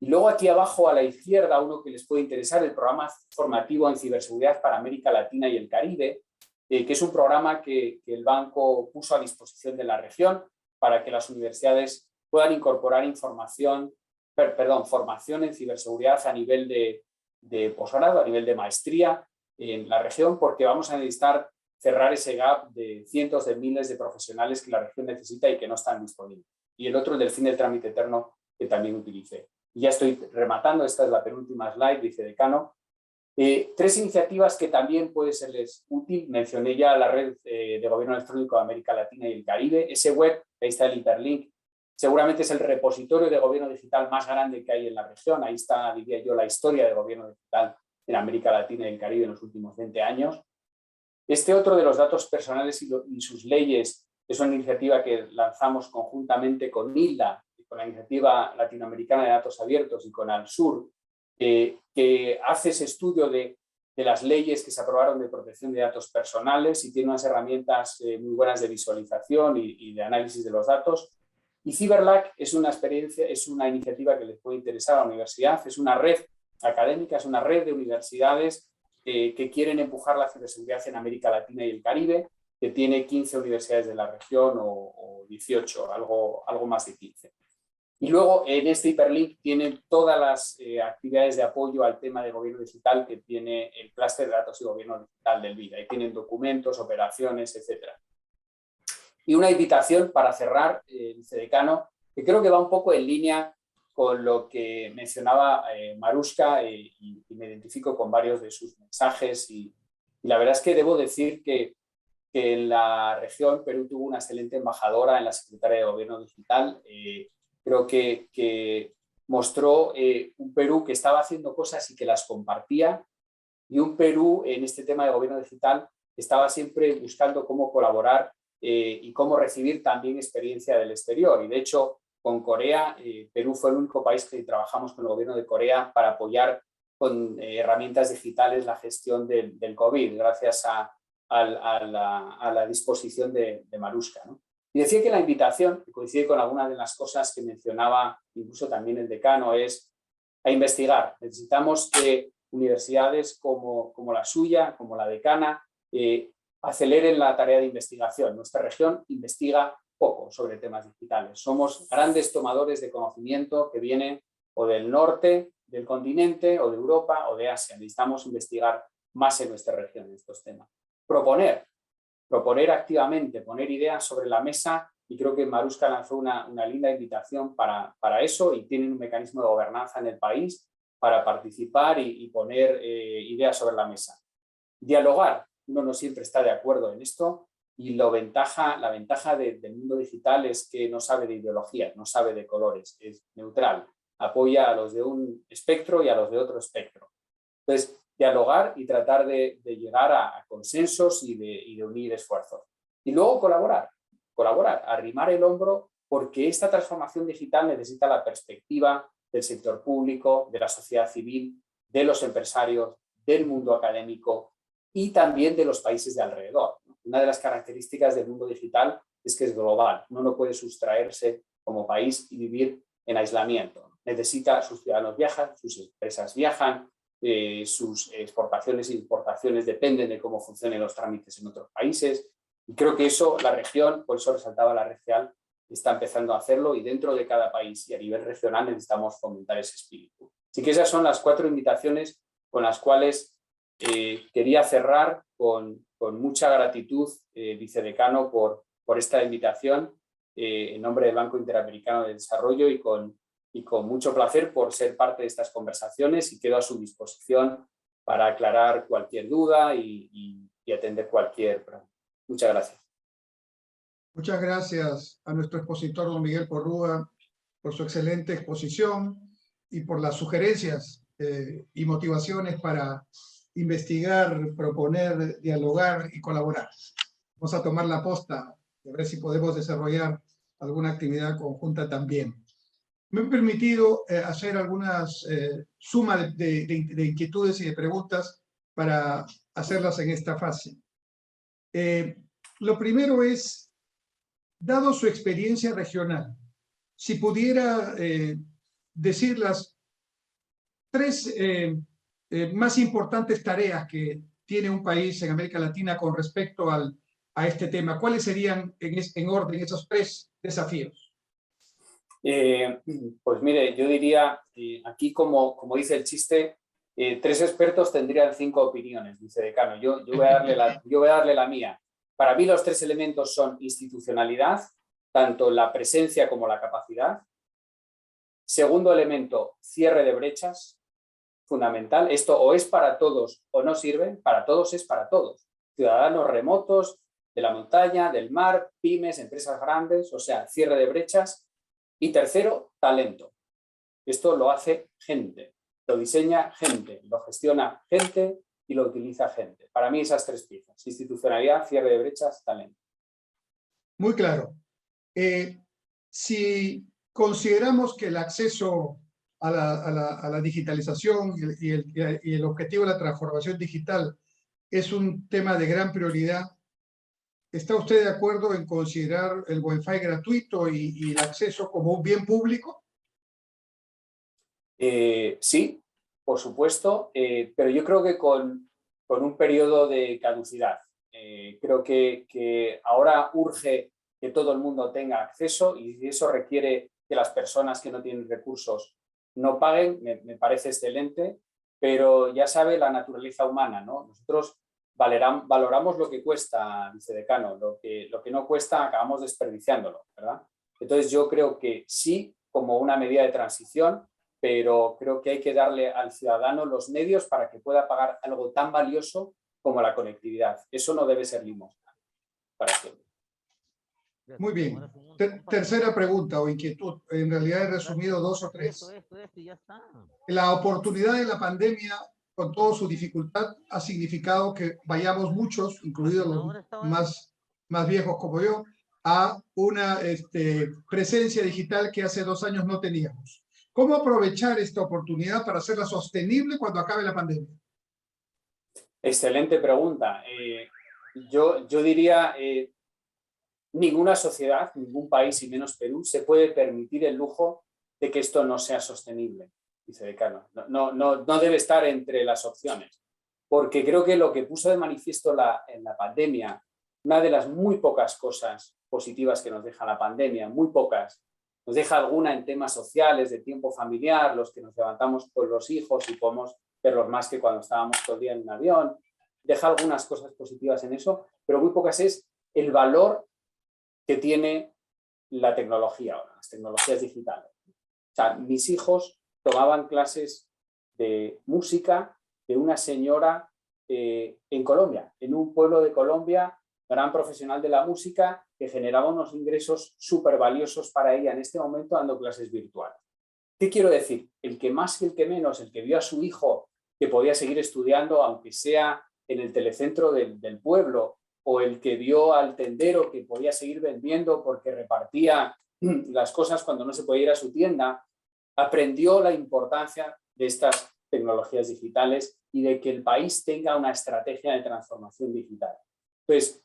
Y luego aquí abajo a la izquierda, uno que les puede interesar, el programa formativo en ciberseguridad para América Latina y el Caribe, que es un programa que el banco puso a disposición de la región para que las universidades puedan incorporar formación en ciberseguridad a nivel de posgrado, a nivel de maestría en la región, porque vamos a necesitar cerrar ese gap de cientos de miles de profesionales que la región necesita y que no están disponibles. Y el otro, el del fin del trámite eterno, que también utilicé. Y ya estoy rematando, esta es la penúltima slide, vicedecano. 3 iniciativas que también puede serles útil. Mencioné ya la red de gobierno electrónico de América Latina y el Caribe. Ese web, ahí está el hiperlink, seguramente es el repositorio de gobierno digital más grande que hay en la región. Ahí está, diría yo, la historia de gobierno digital en América Latina y el Caribe en los últimos 20 años. Este otro de los datos personales y sus leyes es una iniciativa que lanzamos conjuntamente con ILDA, con la Iniciativa Latinoamericana de Datos Abiertos y con ALSUR, que hace ese estudio de las leyes que se aprobaron de protección de datos personales y tiene unas herramientas muy buenas de visualización y de análisis de los datos. Y CyberLac es una iniciativa que les puede interesar a la universidad, es una red académica, es una red de universidades que quieren empujar la ciberseguridad en América Latina y el Caribe, que tiene 15 universidades de la región o 18, algo más de 15. Y luego en este hiperlink tienen todas las actividades de apoyo al tema de gobierno digital que tiene el clúster de datos y gobierno digital del BID. Ahí tienen documentos, operaciones, etc. Y una invitación para cerrar, vicedecano, que creo que va un poco en línea con lo que mencionaba Marushka y me identifico con varios de sus mensajes. Y la verdad es que debo decir que en la región Perú tuvo una excelente embajadora en la Secretaría de Gobierno Digital. Creo que mostró un Perú que estaba haciendo cosas y que las compartía, y un Perú en este tema de gobierno digital estaba siempre buscando cómo colaborar y cómo recibir también experiencia del exterior. Y de hecho, con Corea, Perú fue el único país que trabajamos con el gobierno de Corea para apoyar con herramientas digitales la gestión del COVID, gracias a la disposición de Marushka, ¿no? Y decía que la invitación, que coincide con algunas de las cosas que mencionaba incluso también el decano, es a investigar. Necesitamos que universidades como la suya, como la decana, aceleren la tarea de investigación. Nuestra región investiga poco sobre temas digitales. Somos grandes tomadores de conocimiento que vienen o del norte del continente, o de Europa, o de Asia. Necesitamos investigar más en nuestra región en estos temas. Proponer activamente, poner ideas sobre la mesa, y creo que Marushka lanzó una linda invitación para eso, y tienen un mecanismo de gobernanza en el país para participar y poner ideas sobre la mesa. Dialogar, uno no siempre está de acuerdo en esto, y la ventaja del mundo digital es que no sabe de ideologías, no sabe de colores, es neutral, apoya a los de un espectro y a los de otro espectro. Entonces, dialogar y tratar de llegar a consensos y de unir esfuerzos. Y luego colaborar, arrimar el hombro, porque esta transformación digital necesita la perspectiva del sector público, de la sociedad civil, de los empresarios, del mundo académico y también de los países de alrededor. Una de las características del mundo digital es que es global. Uno no puede sustraerse como país y vivir en aislamiento. Sus ciudadanos viajan, sus empresas viajan, sus exportaciones e importaciones dependen de cómo funcionen los trámites en otros países, y creo que eso la región, por eso resaltaba la red CEAL, está empezando a hacerlo, y dentro de cada país y a nivel regional necesitamos fomentar ese espíritu. Así que esas son las 4 invitaciones con las cuales quería cerrar, con mucha gratitud, vicedecano, por esta invitación, en nombre del Banco Interamericano de Desarrollo, y con y con mucho placer por ser parte de estas conversaciones, y quedo a su disposición para aclarar cualquier duda y atender cualquier pregunta. Muchas gracias. Muchas gracias a nuestro expositor, don Miguel Porrúa, por su excelente exposición y por las sugerencias y motivaciones para investigar, proponer, dialogar y colaborar. Vamos a tomar la posta y a ver si podemos desarrollar alguna actividad conjunta también. Me he permitido hacer algunas sumas de inquietudes y de preguntas para hacerlas en esta fase. Lo primero es, dado su experiencia regional, si pudiera decir las tres más importantes tareas que tiene un país en América Latina con respecto a este tema, ¿cuáles serían en orden esos tres desafíos? Pues mire, yo diría, aquí como dice el chiste, 3 expertos tendrían 5 opiniones, vicedecano. Yo voy a darle la mía. Para mí los 3 elementos son institucionalidad, tanto la presencia como la capacidad. Segundo elemento, cierre de brechas, fundamental. Esto o es para todos o no sirve, para todos es para todos. Ciudadanos remotos, de la montaña, del mar, pymes, empresas grandes, o sea, cierre de brechas. Y tercero, talento. Esto lo hace gente, lo diseña gente, lo gestiona gente y lo utiliza gente. Para mí esas 3 piezas: institucionalidad, cierre de brechas, talento. Muy claro. Si consideramos que el acceso a la digitalización y el objetivo de la transformación digital es un tema de gran prioridad, ¿está usted de acuerdo en considerar el Wi-Fi gratuito y el acceso como un bien público? Sí, por supuesto, pero yo creo que con un periodo de caducidad. Creo que ahora urge que todo el mundo tenga acceso, y si eso requiere que las personas que no tienen recursos no paguen, me parece excelente, pero ya sabe la naturaleza humana, ¿no? Nosotros valoramos lo que cuesta, vicedecano, lo que no cuesta acabamos desperdiciándolo, ¿verdad? Entonces yo creo que sí, como una medida de transición, pero creo que hay que darle al ciudadano los medios para que pueda pagar algo tan valioso como la conectividad. Eso no debe ser limosna para siempre. Muy bien. Tercera pregunta o inquietud. En realidad he resumido 2 o 3. La oportunidad de la pandemia, con toda su dificultad, ha significado que vayamos muchos, incluidos los más viejos como yo, a una presencia digital que hace 2 años no teníamos. ¿Cómo aprovechar esta oportunidad para hacerla sostenible cuando acabe la pandemia? Excelente pregunta. Yo diría, ninguna sociedad, ningún país y menos Perú se puede permitir el lujo de que esto no sea sostenible, vicedecano. No debe estar entre las opciones, porque creo que lo que puso de manifiesto en la pandemia, una de las muy pocas cosas positivas que nos deja la pandemia, muy pocas, nos deja alguna en temas sociales, de tiempo familiar, los que nos levantamos con los hijos y podemos verlos más que cuando estábamos todo el día en un avión, deja algunas cosas positivas en eso, pero muy pocas es el valor que tiene la tecnología ahora, las tecnologías digitales. O sea, mis hijos tomaban clases de música de una señora en Colombia, en un pueblo de Colombia, gran profesional de la música, que generaba unos ingresos súper valiosos para ella en este momento dando clases virtuales. ¿Qué quiero decir? El que más y el que menos, el que vio a su hijo que podía seguir estudiando, aunque sea en el telecentro del pueblo, o el que vio al tendero que podía seguir vendiendo porque repartía las cosas cuando no se podía ir a su tienda, aprendió la importancia de estas tecnologías digitales y de que el país tenga una estrategia de transformación digital. Entonces,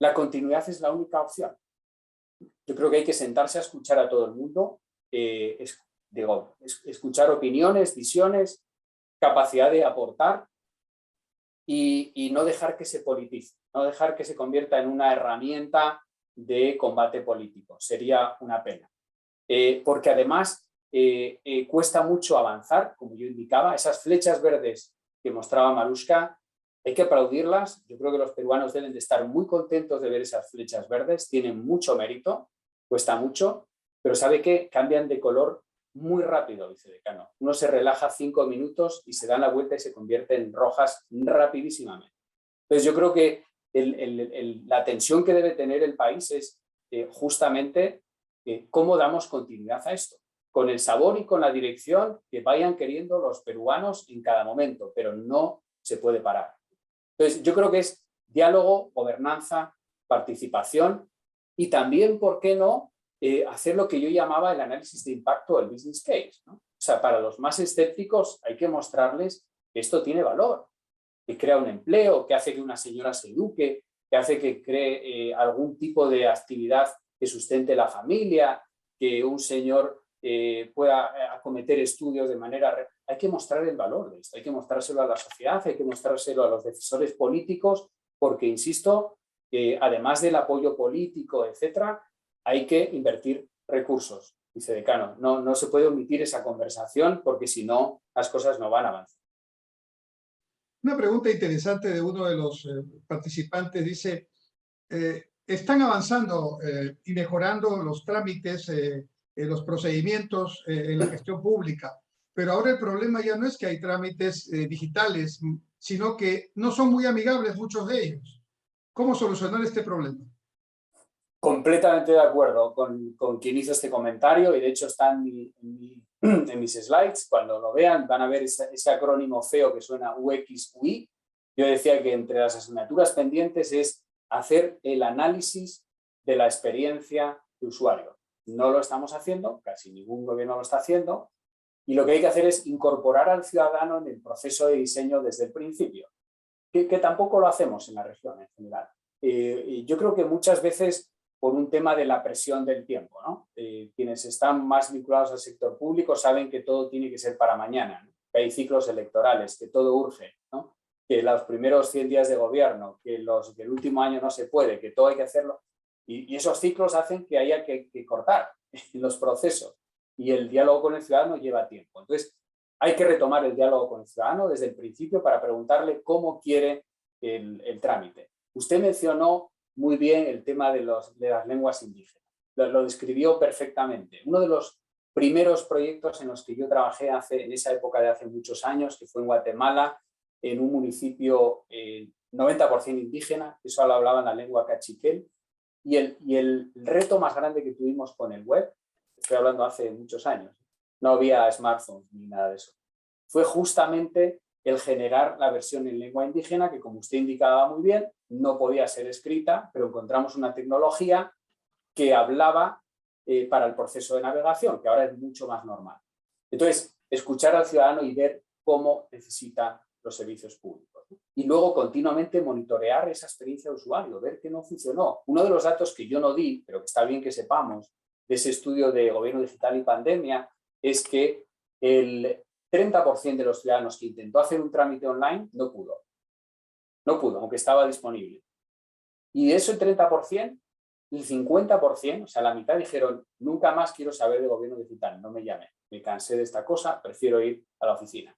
la continuidad es la única opción. Yo creo que hay que sentarse a escuchar a todo el mundo, escuchar opiniones, visiones, capacidad de aportar, y no dejar que se politice, no dejar que se convierta en una herramienta de combate político. Sería una pena. Porque además cuesta mucho avanzar, como yo indicaba, esas flechas verdes que mostraba Marushka, hay que aplaudirlas. Yo creo que los peruanos deben de estar muy contentos de ver esas flechas verdes, tienen mucho mérito, cuesta mucho, pero ¿sabe qué? Cambian de color muy rápido, vicedecano. Uno se relaja 5 minutos y se dan la vuelta y se convierten en rojas rapidísimamente. Entonces yo creo que la tensión que debe tener el país es justamente cómo damos continuidad a esto, con el sabor y con la dirección que vayan queriendo los peruanos en cada momento, pero no se puede parar. Entonces yo creo que es diálogo, gobernanza, participación y también, ¿por qué no?, hacer lo que yo llamaba el análisis de impacto, el business case, ¿no? O sea, para los más escépticos hay que mostrarles que esto tiene valor, que crea un empleo, que hace que una señora se eduque, que hace que cree algún tipo de actividad que sustente la familia, que un señor pueda acometer estudios de manera... Hay que mostrar el valor de esto, hay que mostrárselo a la sociedad, hay que mostrárselo a los decisores políticos, porque, insisto, además del apoyo político, etcétera, hay que invertir recursos, vicedecano. No se puede omitir esa conversación porque si no, las cosas no van a avanzar. Una pregunta interesante de uno de los participantes dice, están avanzando y mejorando los trámites, los procedimientos en la gestión pública, pero ahora el problema ya no es que hay trámites digitales, sino que no son muy amigables muchos de ellos. ¿Cómo solucionar este problema? Completamente de acuerdo con quien hizo este comentario y de hecho está en mis slides. Cuando lo vean van a ver ese acrónimo feo que suena UX/UI. Yo decía que entre las asignaturas pendientes es hacer el análisis de la experiencia de usuario. No lo estamos haciendo, casi ningún gobierno lo está haciendo, y lo que hay que hacer es incorporar al ciudadano en el proceso de diseño desde el principio, que tampoco lo hacemos en la región en general. Yo creo que muchas veces por un tema de la presión del tiempo, ¿no? Quienes están más vinculados al sector público saben que todo tiene que ser para mañana, ¿no? Que hay ciclos electorales, que todo urge, ¿no? Que los primeros 100 días de gobierno, que el último año no se puede, que todo hay que hacerlo. Y esos ciclos hacen que haya que cortar los procesos y el diálogo con el ciudadano lleva tiempo. Entonces, hay que retomar el diálogo con el ciudadano desde el principio para preguntarle cómo quiere el trámite. Usted mencionó muy bien el tema de las lenguas indígenas. Lo describió perfectamente. Uno de los primeros proyectos en los que yo trabajé en esa época de hace muchos años, que fue en Guatemala, en un municipio 90% indígena, que solo hablaban la lengua cachiquel, y el reto más grande que tuvimos con el web, estoy hablando hace muchos años, no había smartphones ni nada de eso, fue justamente el generar la versión en lengua indígena, que como usted indicaba muy bien, no podía ser escrita, pero encontramos una tecnología que hablaba para el proceso de navegación, que ahora es mucho más normal. Entonces, escuchar al ciudadano y ver cómo necesita los servicios públicos. Y luego continuamente monitorear esa experiencia de usuario, ver que no funcionó. Uno de los datos que yo no di, pero que está bien que sepamos, de ese estudio de gobierno digital y pandemia, es que el 30% de los ciudadanos que intentó hacer un trámite online no pudo. No pudo, aunque estaba disponible. Y de ese 30%, el 50%, o sea, la mitad dijeron, nunca más quiero saber de gobierno digital, no me llamen, me cansé de esta cosa, prefiero ir a la oficina.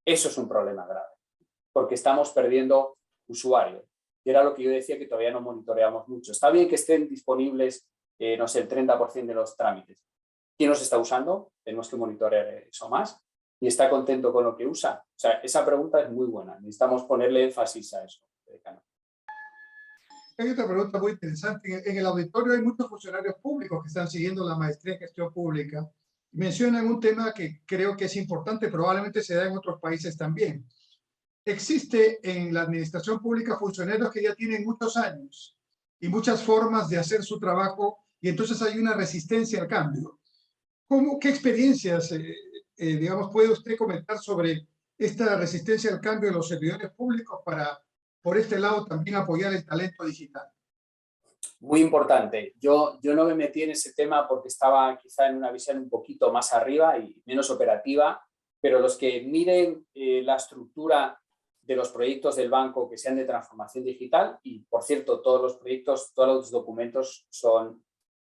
Eso es un problema grave, porque estamos perdiendo usuarios. Y era lo que yo decía, que todavía no monitoreamos mucho. Está bien que estén disponibles, no sé, el 30% de los trámites. ¿Quién los está usando? Tenemos que monitorear eso más. ¿Y está contento con lo que usa? O sea, esa pregunta es muy buena. Necesitamos ponerle énfasis a eso. Hay otra pregunta muy interesante. En el auditorio hay muchos funcionarios públicos que están siguiendo la maestría en gestión pública. Mencionan un tema que creo que es importante, probablemente se da en otros países también. Existe en la administración pública funcionarios que ya tienen muchos años y muchas formas de hacer su trabajo, y entonces hay una resistencia al cambio. ¿Qué experiencias, digamos, puede usted comentar sobre esta resistencia al cambio de los servidores públicos para, por este lado, también apoyar el talento digital? Muy importante. Yo no me metí en ese tema porque estaba quizá en una visión un poquito más arriba y menos operativa, pero los que miren la estructura de los proyectos del banco que sean de transformación digital, y por cierto, todos los proyectos, todos los documentos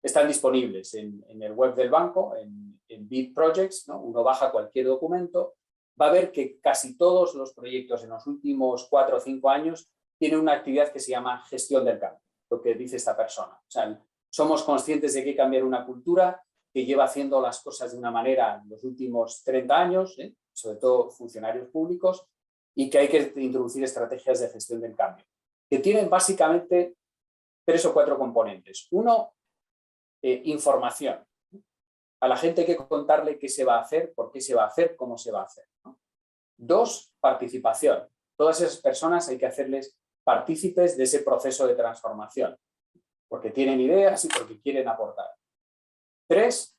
están disponibles en el web del banco, en Bit Projects, ¿no? Uno baja cualquier documento, va a ver que casi todos los proyectos en los últimos 4 o 5 años tienen una actividad que se llama gestión del cambio, lo que dice esta persona. O sea, Somos conscientes de que hay que cambiar una cultura que lleva haciendo las cosas de una manera en los últimos 30 años, sobre todo funcionarios públicos, y que hay que introducir estrategias de gestión del cambio, que tienen básicamente 3 o 4 componentes. Uno, información. A la gente hay que contarle qué se va a hacer, por qué se va a hacer, cómo se va a hacer, ¿no? 2, participación. Todas esas personas hay que hacerles partícipes de ese proceso de transformación, porque tienen ideas y porque quieren aportar. 3,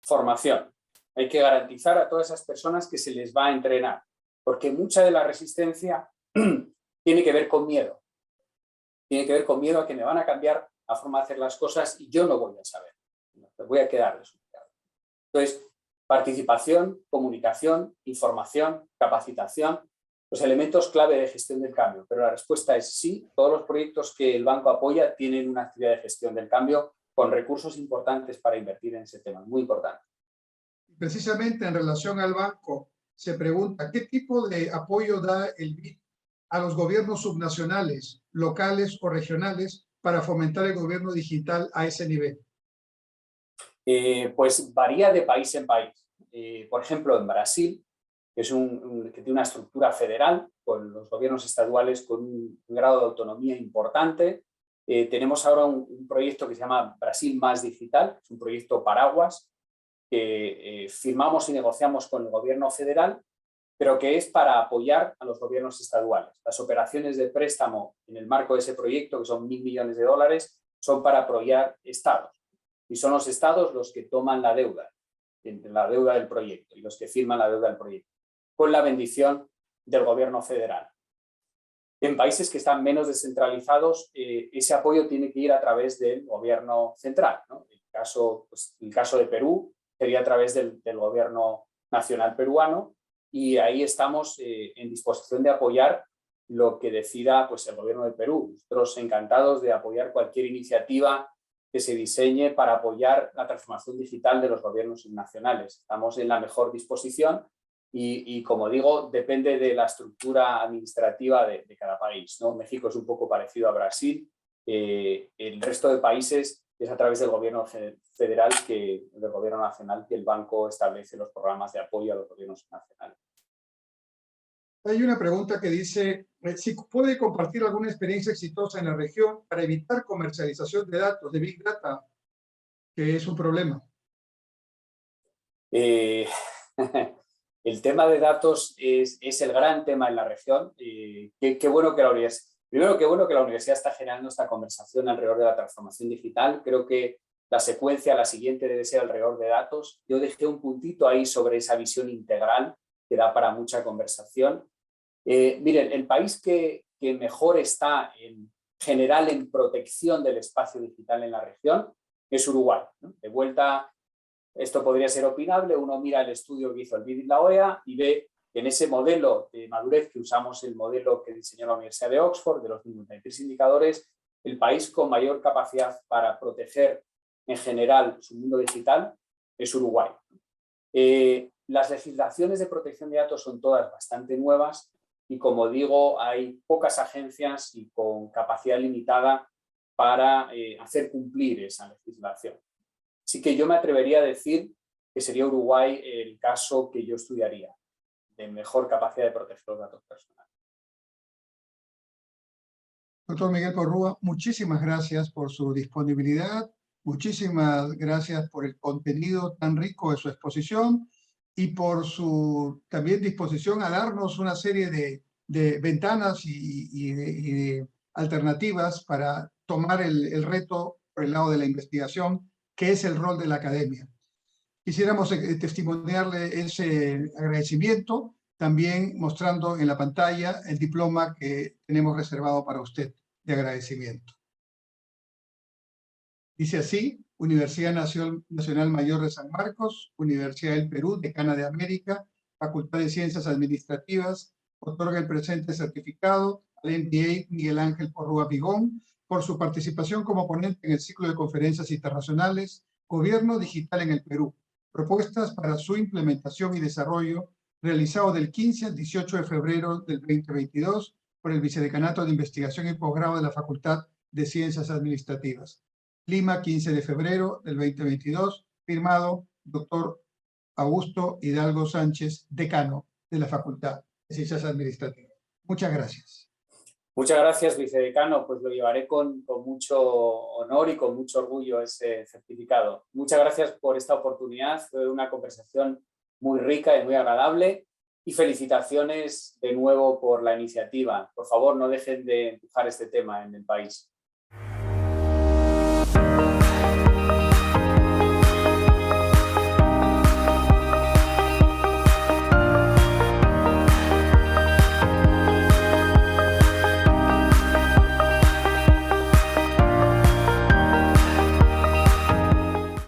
formación. Hay que garantizar a todas esas personas que se les va a entrenar, porque mucha de la resistencia tiene que ver con miedo. Tiene que ver con miedo a que me van a cambiar la forma de hacer las cosas y yo no voy a saber. Me voy a quedar desubicado. Entonces, participación, comunicación, información, capacitación, los elementos clave de gestión del cambio. Pero la respuesta es sí, todos los proyectos que el banco apoya tienen una actividad de gestión del cambio con recursos importantes para invertir en ese tema, muy importante. Precisamente en relación al banco, se pregunta ¿qué tipo de apoyo da el BID a los gobiernos subnacionales, locales o regionales para fomentar el gobierno digital a ese nivel? Pues varía de país en país. Por ejemplo, en Brasil, que tiene una estructura federal, con los gobiernos estaduales con un grado de autonomía importante. Tenemos ahora un proyecto que se llama Brasil Más Digital, es un proyecto paraguas que firmamos y negociamos con el gobierno federal, pero que es para apoyar a los gobiernos estaduales. Las operaciones de préstamo en el marco de ese proyecto, que son $1.000 millones, son para apoyar estados. Y son los estados los que toman la deuda del proyecto y los que firman la deuda del proyecto, con la bendición del gobierno federal. En países que están menos descentralizados, ese apoyo tiene que ir a través del gobierno central, ¿no? El caso de Perú sería a través del gobierno nacional peruano, y ahí estamos en disposición de apoyar lo que decida pues, el gobierno de Perú. Nosotros encantados de apoyar cualquier iniciativa que se diseñe para apoyar la transformación digital de los gobiernos nacionales. Estamos en la mejor disposición y como digo, depende de la estructura administrativa de cada país, ¿no? México es un poco parecido a Brasil. El resto de países es a través del gobierno federal, del gobierno nacional, que el banco establece los programas de apoyo a los gobiernos nacionales. Hay una pregunta que dice si puede compartir alguna experiencia exitosa en la región para evitar comercialización de datos, de Big Data, que es un problema. El tema de datos es el gran tema en la región. Qué bueno que la universidad, primero, qué bueno que la universidad está generando esta conversación alrededor de la transformación digital. Creo que la siguiente debe ser alrededor de datos. Yo dejé un puntito ahí sobre esa visión integral que da para mucha conversación. Miren, el país que mejor está en general en protección del espacio digital en la región es Uruguay, ¿no? De vuelta, esto podría ser opinable, uno mira el estudio que hizo el BID y la OEA y ve que en ese modelo de madurez que usamos, el modelo que diseñó la Universidad de Oxford, de los 53 indicadores, el país con mayor capacidad para proteger en general su mundo digital es Uruguay. Las legislaciones de protección de datos son todas bastante nuevas y, como digo, hay pocas agencias y con capacidad limitada para hacer cumplir esa legislación. Así que yo me atrevería a decir que sería Uruguay el caso que yo estudiaría, de mejor capacidad de proteger los datos personales. Doctor Miguel Porrúa, muchísimas gracias por su disponibilidad, muchísimas gracias por el contenido tan rico de su exposición y por su también disposición a darnos una serie de ventanas y de alternativas para tomar el reto por el lado de la investigación, que es el rol de la academia. Quisiéramos testimoniarle ese agradecimiento, también mostrando en la pantalla el diploma que tenemos reservado para usted de agradecimiento. Dice así: Universidad Nacional Mayor de San Marcos, Universidad del Perú, Decana de América, Facultad de Ciencias Administrativas, otorga el presente certificado al MBA Miguel Ángel Porrúa Vigón por su participación como ponente en el ciclo de conferencias internacionales Gobierno Digital en el Perú, propuestas para su implementación y desarrollo, realizado del 15 al 18 de febrero del 2022 por el Vicedecanato de Investigación y Posgrado de la Facultad de Ciencias Administrativas. Lima, 15 de febrero del 2022, firmado doctor Augusto Hidalgo Sánchez, decano de la Facultad de Ciencias Administrativas. Muchas gracias. Muchas gracias, vicedecano. Pues lo llevaré con mucho honor y con mucho orgullo ese certificado. Muchas gracias por esta oportunidad. Fue una conversación muy rica y muy agradable. Y felicitaciones de nuevo por la iniciativa. Por favor, no dejen de empujar este tema en el país.